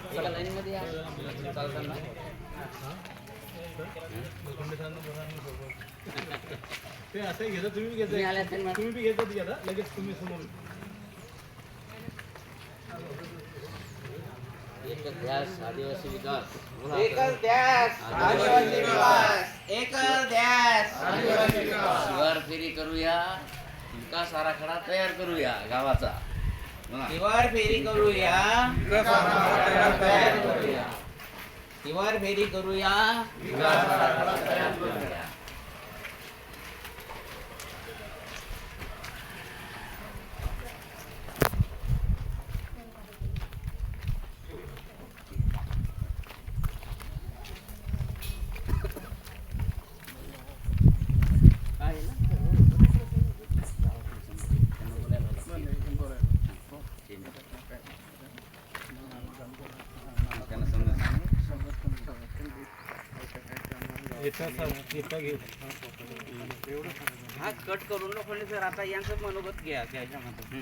एका लाईन मध्ये या चालताना ते असं घेता तुम्ही तुम्ही घेता आल्या असेल ना? तुम्ही बी घेतात घ्या लगेच तुम्ही समोर एकच ध्यास आदिवासी विकास एकच ध्यास आदिवासी विकास एकच ध्यास आदिवासी विकास शिवार फेरी करूया विकास आराखडा तयार करूया गावाचा म्हणा. शिवार फेरी करूया तयार करूया शिवार फेरी करूया विकास आराखडा तयार करूया आहे ना? त्यांना बोलायला त्यांना समजा हा कट करून लोखंडे सर आता यांचं मनोगत घ्या त्याच्यामध्ये